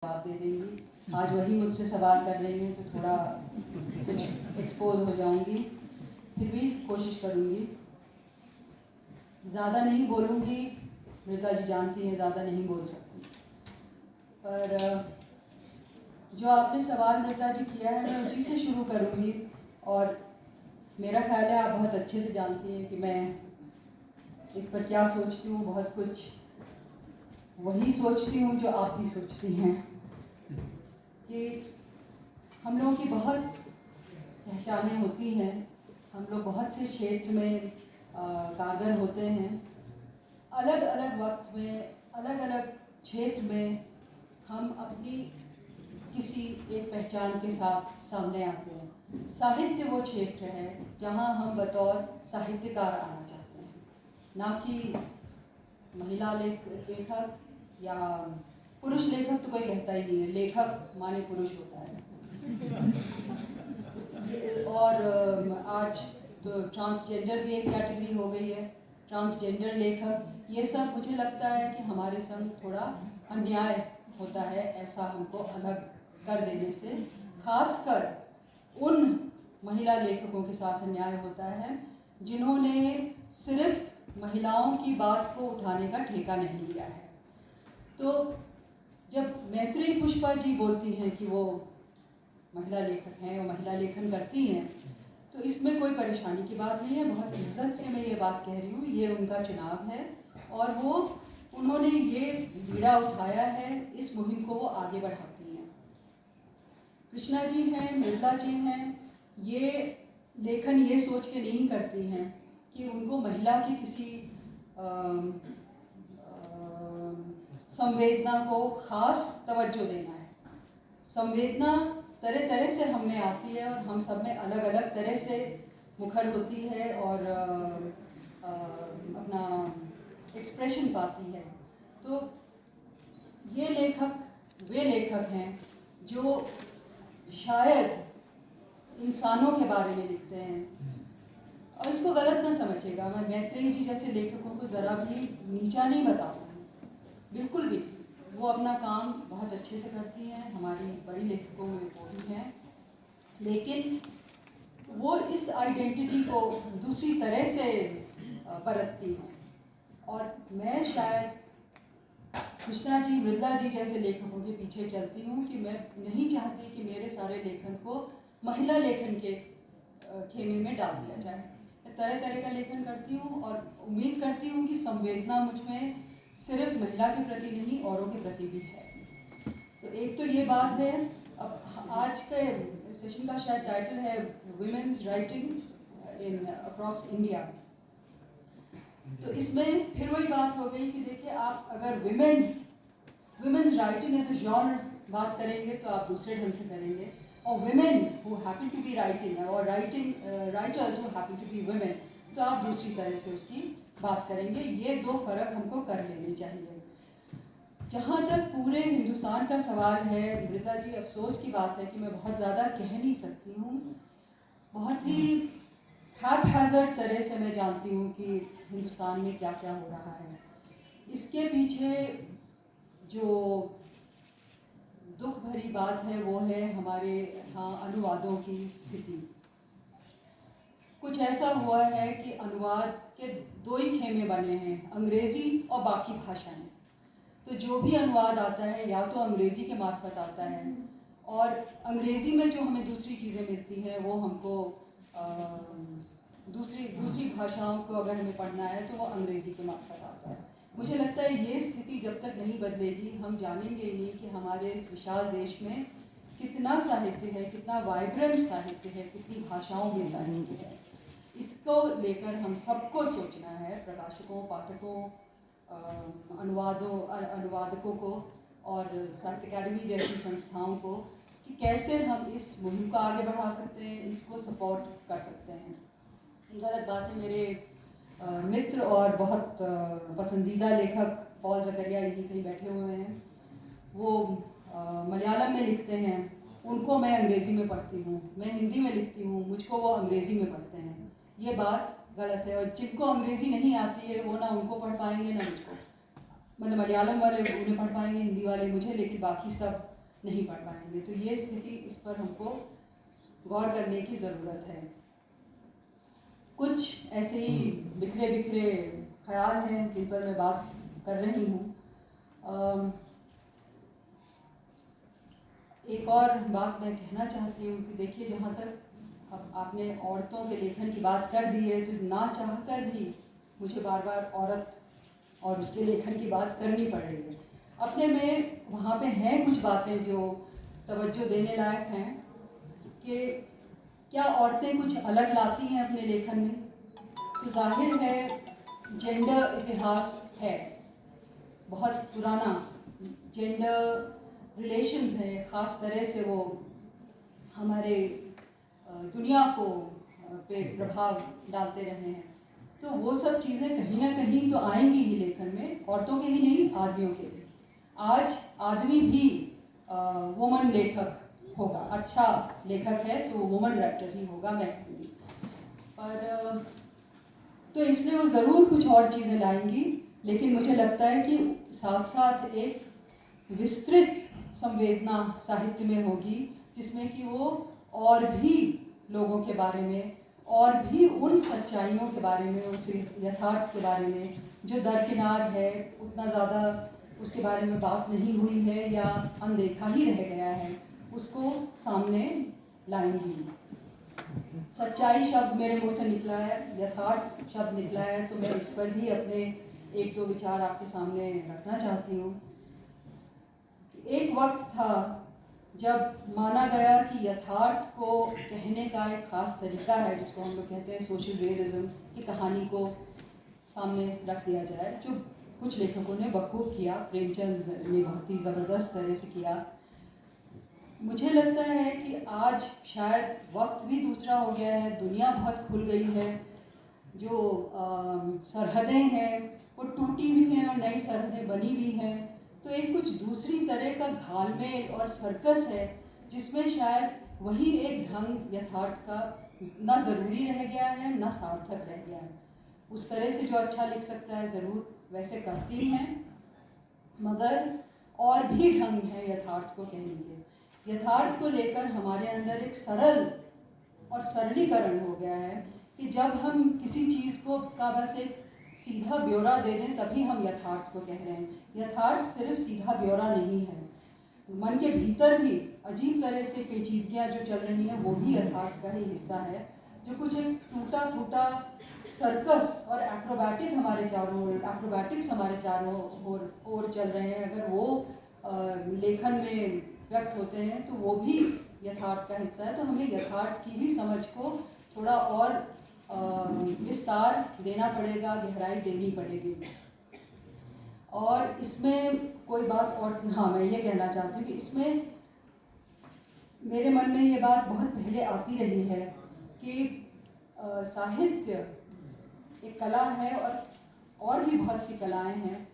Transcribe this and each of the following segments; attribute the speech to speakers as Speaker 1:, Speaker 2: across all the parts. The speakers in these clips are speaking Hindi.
Speaker 1: जवाब दे देंगी। आज वही मुझसे सवाल कर रही हैं तो थोड़ा कुछ एक्सपोज हो जाऊंगी, फिर भी कोशिश करूंगी। ज़्यादा नहीं बोलूंगी, मृदा जी जानती हैं ज़्यादा नहीं बोल सकती। पर जो आपने सवाल मृदा जी किया है मैं उसी से शुरू करूंगी। और मेरा ख्याल है आप बहुत अच्छे से जानती हैं कि मैं इस पर क्या सोचती हूँ। बहुत कुछ वही सोचती हूँ जो आप भी सोचती हैं कि हम लोगों की बहुत पहचानें होती हैं, हम लोग बहुत से क्षेत्र में कारगर होते हैं। अलग अलग वक्त में अलग अलग क्षेत्र में हम अपनी किसी एक पहचान के साथ सामने आते हैं। साहित्य वो क्षेत्र है जहाँ हम बतौर साहित्यकार आना चाहते हैं, ना कि महिला लेखक या पुरुष लेखक तो कोई कहता ही नहीं है, लेखक माने पुरुष होता है। और आज तो ट्रांसजेंडर भी एक कैटेगरी हो गई है, ट्रांसजेंडर लेखक। ये सब मुझे लगता है कि हमारे संग थोड़ा अन्याय होता है, ऐसा हमको अलग कर देने से। खासकर उन महिला लेखकों के साथ अन्याय होता है जिन्होंने सिर्फ महिलाओं की बात को उठाने का ठेका नहीं लिया है। तो जब मैत्री पुष्पा जी बोलती हैं कि वो महिला लेखक हैं और महिला लेखन करती हैं, तो इसमें कोई परेशानी की बात नहीं है। बहुत इज्जत से मैं ये बात कह रही हूँ, ये उनका चुनाव है और वो उन्होंने ये बीड़ा उठाया है, इस मुहिम को वो आगे बढ़ाती हैं। कृष्णा जी हैं, मृदा जी हैं, ये लेखन ये सोच के नहीं करती हैं कि उनको महिला की किसी संवेदना को खास तवज्जो देना है। संवेदना तरह तरह से हम में आती है और हम सब में अलग अलग तरह से मुखर होती है और अपना एक्सप्रेशन पाती है। तो ये लेखक वे लेखक हैं जो शायद इंसानों के बारे में लिखते हैं। और इसको गलत ना समझिएगा, मैं मैत्रेयी जी जैसे लेखकों को ज़रा भी नीचा नहीं बताऊँ, बिल्कुल भी। वो अपना काम बहुत अच्छे से करती हैं, हमारी बड़ी लेखकों में वो भी हैं, लेकिन वो इस आइडेंटिटी को दूसरी तरह से परतती हैं। और मैं शायद कृष्णा जी, मृदा जी जैसे लेखकों के पीछे चलती हूँ कि मैं नहीं चाहती कि मेरे सारे लेखन को महिला लेखन के खेमे में डाल दिया जाए। मैं तरह तरह का लेखन करती हूँ और उम्मीद करती हूँ कि संवेदना मुझ में सिर्फ महिला के प्रति नहीं औरों के प्रति भी है। तो एक तो ये बात है। अब आज के सेशन का शायद टाइटल है women's writing in across India. तो इसमें फिर वही बात हो गई कि देखिए, आप अगर women's writing as a genre बात करेंगे तो आप दूसरे ढंग से करेंगे, और women who happen to be writing और writers who happen to be women तो आप दूसरी तरह से उसकी बात करेंगे। ये दो फर्क हमको कर लेने चाहिए। जहाँ तक पूरे हिंदुस्तान का सवाल है, मृदा जी, अफसोस की बात है कि मैं बहुत ज़्यादा कह नहीं सकती हूँ। बहुत ही हैपहैज़र्ड तरह से मैं जानती हूँ कि हिंदुस्तान में क्या क्या हो रहा है। इसके पीछे जो दुख भरी बात है वो है हमारे यहाँ अनुवादों की स्थिति। कुछ ऐसा हुआ है कि अनुवाद के दो ही खेमे बने हैं, अंग्रेज़ी और बाकी भाषाएं। तो जो भी अनुवाद आता है या तो अंग्रेज़ी के मार्फत आता है, और अंग्रेज़ी में जो हमें दूसरी चीज़ें मिलती हैं वो हमको दूसरी भाषाओं को अगर हमें पढ़ना है तो वो अंग्रेज़ी के मार्फत आता है। मुझे लगता है ये स्थिति जब तक नहीं बदलेगी हम जानेंगे ही नहीं कि हमारे इस विशाल देश में कितना साहित्य है, कितना वाइब्रेंट साहित्य है, कितनी भाषाओं में साहित्य है। इसको लेकर हम सबको सोचना है, प्रकाशकों, पाठकों, अनुवादकों को और साहित्य अकादमी जैसी संस्थाओं को, कि कैसे हम इस मुहिम को आगे बढ़ा सकते हैं, इसको सपोर्ट कर सकते हैं। गलत बात है, मेरे मित्र और बहुत पसंदीदा लेखक पॉल ज़करिया यहीं कहीं बैठे हुए हैं, वो मलयालम में लिखते हैं, उनको मैं अंग्रेज़ी में पढ़ती हूँ, मैं हिंदी में लिखती हूँ, मुझको वो अंग्रेज़ी में पढ़ते हैं। ये बात गलत है, और जिनको अंग्रेज़ी नहीं आती है वो ना उनको पढ़ पाएंगे ना मुझको। मतलब मलयालम वाले उन्हें पढ़ पाएंगे, हिंदी वाले मुझे, लेकिन बाकी सब नहीं पढ़ पाएंगे। तो ये स्थिति, इस पर हमको गौर करने की ज़रूरत है। कुछ ऐसे ही बिखरे बिखरे ख्याल हैं जिन पर मैं बात कर रही हूँ। एक और बात मैं कहना चाहती हूँ कि देखिए, जहाँ तक अब आपने औरतों के लेखन की बात कर दी है, तो ना चाहकर भी मुझे बार बार औरत और उसके लेखन की बात करनी पड़ रही है। अपने में वहाँ पे हैं कुछ बातें जो तवज्जो देने लायक हैं कि क्या औरतें कुछ अलग लाती हैं अपने लेखन में। तो जाहिर है जेंडर इतिहास है, बहुत पुराना जेंडर रिलेशंस है, ख़ास तरह से वो हमारे दुनिया को पे प्रभाव डालते रहे हैं। तो वो सब चीज़ें कहीं ना कहीं तो आएंगी ही लेखन में, औरतों के ही नहीं, आदमियों के भी। आज आदमी भी वुमन लेखक होगा, अच्छा लेखक है तो वुमन राइटर ही होगा, मैं कहूँगी। पर तो इसलिए वो ज़रूर कुछ और चीज़ें लाएंगी, लेकिन मुझे लगता है कि साथ साथ एक विस्तृत संवेदना साहित्य में होगी, जिसमें कि वो और भी लोगों के बारे में, और भी उन सच्चाइयों के बारे में, उस यथार्थ के बारे में जो दरकिनार है, उतना ज़्यादा उसके बारे में बात नहीं हुई है या अनदेखा ही रह गया है, उसको सामने लाएंगी। सच्चाई शब्द मेरे मुंह से निकला है, यथार्थ शब्द निकला है, तो मैं इस पर भी अपने एक दो विचार आपके सामने रखना चाहती हूँ। एक वक्त था जब माना गया कि यथार्थ को कहने का एक ख़ास तरीका है, जिसको हम लोग कहते हैं सोशल रियलिज्म, की कहानी को सामने रख दिया जाए, जो कुछ लेखकों ने बखूब किया। प्रेमचंद ने बहुत ही ज़बरदस्त तरह से किया। मुझे लगता है कि आज शायद वक्त भी दूसरा हो गया है, दुनिया बहुत खुल गई है, जो सरहदें हैं वो टूटी भी हैं और नई सरहदें बनी भी हैं। तो एक कुछ दूसरी तरह का घालमेल और सर्कस है, जिसमें शायद वही एक ढंग यथार्थ का ना ज़रूरी रह गया है, ना सार्थक रह गया है। उस तरह से जो अच्छा लिख सकता है ज़रूर वैसे करती हैं, मगर और भी ढंग है यथार्थ को कहने के। यथार्थ को लेकर हमारे अंदर एक सरल और सरलीकरण हो गया है कि जब हम किसी चीज़ को का बस एक सीधा ब्यौरा दे दें तभी हम यथार्थ को कह रहे हैं। यथार्थ सिर्फ सीधा ब्यौरा नहीं है, मन के भीतर भी अजीब तरह से पेचीदगियाँ जो चल रही हैं वो भी यथार्थ का ही हिस्सा है। जो कुछ एक टूटा फूटा सर्कस और एक्रोबैटिक्स हमारे चारों ओर चल रहे हैं, अगर वो लेखन में व्यक्त होते हैं तो वो भी यथार्थ का हिस्सा है। तो हमें यथार्थ की भी समझ को थोड़ा और विस्तार देना पड़ेगा, गहराई देनी पड़ेगी। और इसमें कोई बात और, हाँ, मैं ये कहना चाहती हूँ कि इसमें मेरे मन में ये बात बहुत पहले आती रही है कि साहित्य एक कला है और भी बहुत सी कलाएं हैं,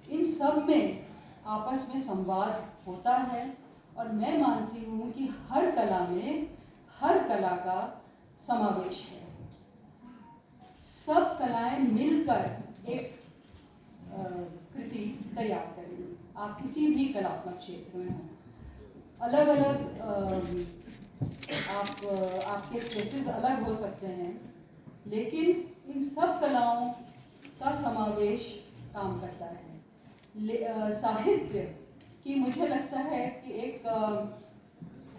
Speaker 1: इन सब में आपस में संवाद होता है। और मैं मानती हूँ कि हर कला में हर कला का समावेश है। सब कलाएं मिलकर एक कृति तैयार करेंगी। आप किसी भी कलात्मक क्षेत्र में हों, अलग अलग आपके स्पेसेस अलग हो सकते हैं, लेकिन इन सब कलाओं का समावेश काम करता है। साहित्य की मुझे लगता है कि एक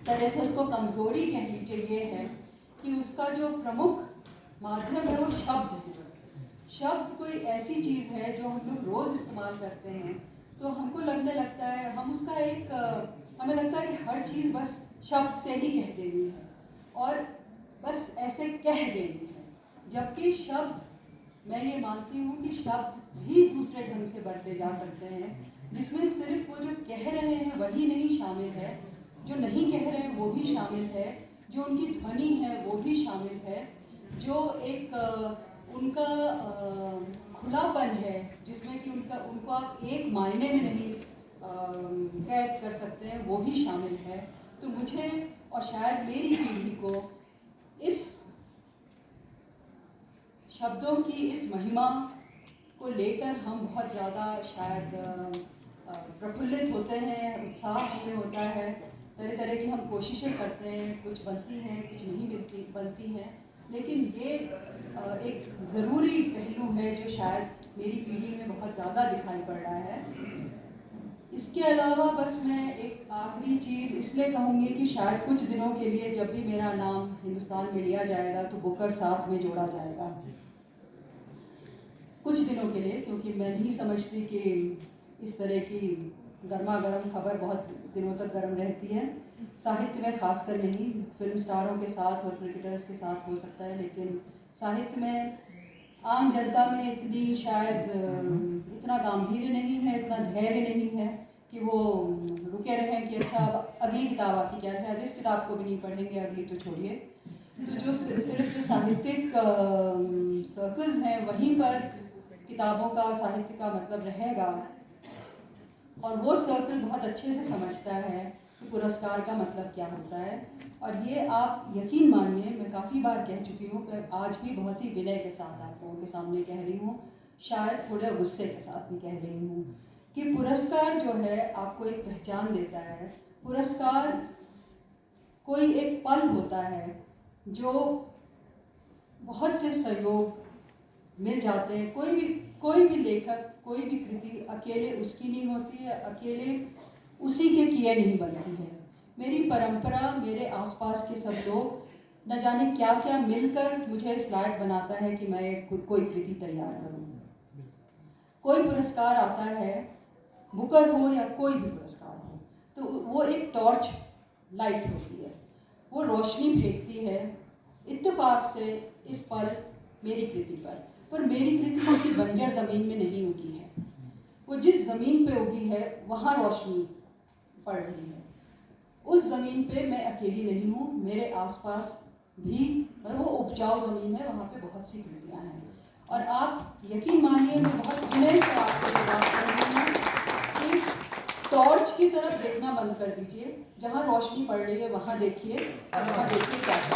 Speaker 1: तरह से उसको कमज़ोरी कह लीजिए ये है कि उसका जो प्रमुख माध्यम है वो शब्द है। शब्द कोई ऐसी चीज़ है जो हम लोग रोज़ इस्तेमाल करते हैं, तो हमको लगने लगता है हमें लगता है कि हर चीज़ बस शब्द से ही कह देनी है और बस ऐसे कह देनी है। जबकि शब्द, मैं ये मानती हूँ कि शब्द भी दूसरे ढंग से बढ़ते जा सकते हैं, जिसमें सिर्फ वो जो कह रहे हैं वही नहीं शामिल है, जो नहीं कह रहे हैं वो भी शामिल है, जो उनकी ध्वनि है वो भी शामिल है, जो एक उनका खुलापन है जिसमें कि उनको आप एक मायने में नहीं कैद कर सकते हैं, वो भी शामिल है। तो मुझे और शायद मेरी पीढ़ी को इस शब्दों की इस महिमा को लेकर हम बहुत ज़्यादा शायद प्रफुल्लित होते हैं, उत्साह हमें होता है, तरह तरह की हम कोशिशें करते हैं, कुछ बनती हैं कुछ नहीं बनती हैं, लेकिन ये एक ज़रूरी पहलू है जो शायद मेरी पीढ़ी में बहुत ज़्यादा दिखाई पड़ रहा है। इसके अलावा बस मैं एक आखिरी चीज़ इसलिए कहूँगी कि शायद कुछ दिनों के लिए जब भी मेरा नाम हिंदुस्तान में लिया जाएगा तो बुकर साथ में जोड़ा जाएगा, कुछ दिनों के लिए, क्योंकि मैं नहीं समझती कि इस तरह की गर्मा गर्म खबर बहुत दिनों तक गर्म रहती है। साहित्य में खासकर नहीं, फिल्म स्टारों के साथ और क्रिकेटर्स के साथ हो सकता है, लेकिन साहित्य में आम जनता में इतनी शायद इतना गांधीर्य नहीं है, इतना धैर्य नहीं है कि वो रुके रहें कि अच्छा अब अगली किताब आपकी क्या है, शायद इस किताब को भी नहीं पढ़ेंगे, अगली तो छोड़िए। तो जो सिर्फ जो साहित्यिक सर्कल्स हैं वहीं पर किताबों का, साहित्य का मतलब रहेगा, और वो सर्कल बहुत अच्छे से समझता है कि पुरस्कार का मतलब क्या होता है। और ये आप यकीन मानिए, मैं काफ़ी बार कह चुकी हूँ, पर आज भी बहुत ही विनय के साथ आप लोगों के सामने कह रही हूँ, शायद थोड़े गुस्से के साथ भी कह रही हूँ, कि पुरस्कार जो है आपको एक पहचान देता है। पुरस्कार कोई एक पल होता है जो बहुत से सहयोग मिल जाते हैं। कोई भी लेखक, कोई भी कृति अकेले उसकी नहीं होती है, अकेले उसी के किए नहीं बनती है। मेरी परंपरा, मेरे आसपास के सब लोग न जाने क्या क्या मिलकर मुझे इस लायक बनाता है कि मैं कोई कृति तैयार करूँ। कोई पुरस्कार आता है, बुकर हो या कोई भी पुरस्कार हो, तो वो एक टॉर्च लाइट होती है, वो रोशनी फेंकती है इत्तेफाक से इस पर मेरी कृति पर मेरी कृति किसी बंजर ज़मीन में नहीं उगी है। वो जिस ज़मीन पे उगी है वहाँ रोशनी पड़ रही है। उस ज़मीन पे मैं अकेली नहीं हूँ, मेरे आसपास भी वो उपजाऊ ज़मीन है, वहाँ पे बहुत सी कृतियाँ हैं। और आप यकीन मानिए, मैं बहुत विनय से आपको बात कर रही हूँ कि टॉर्च की तरफ देखना बंद कर दीजिए, जहाँ रोशनी पड़ रही है वहाँ देखिए, और वहाँ देखिए क्या है।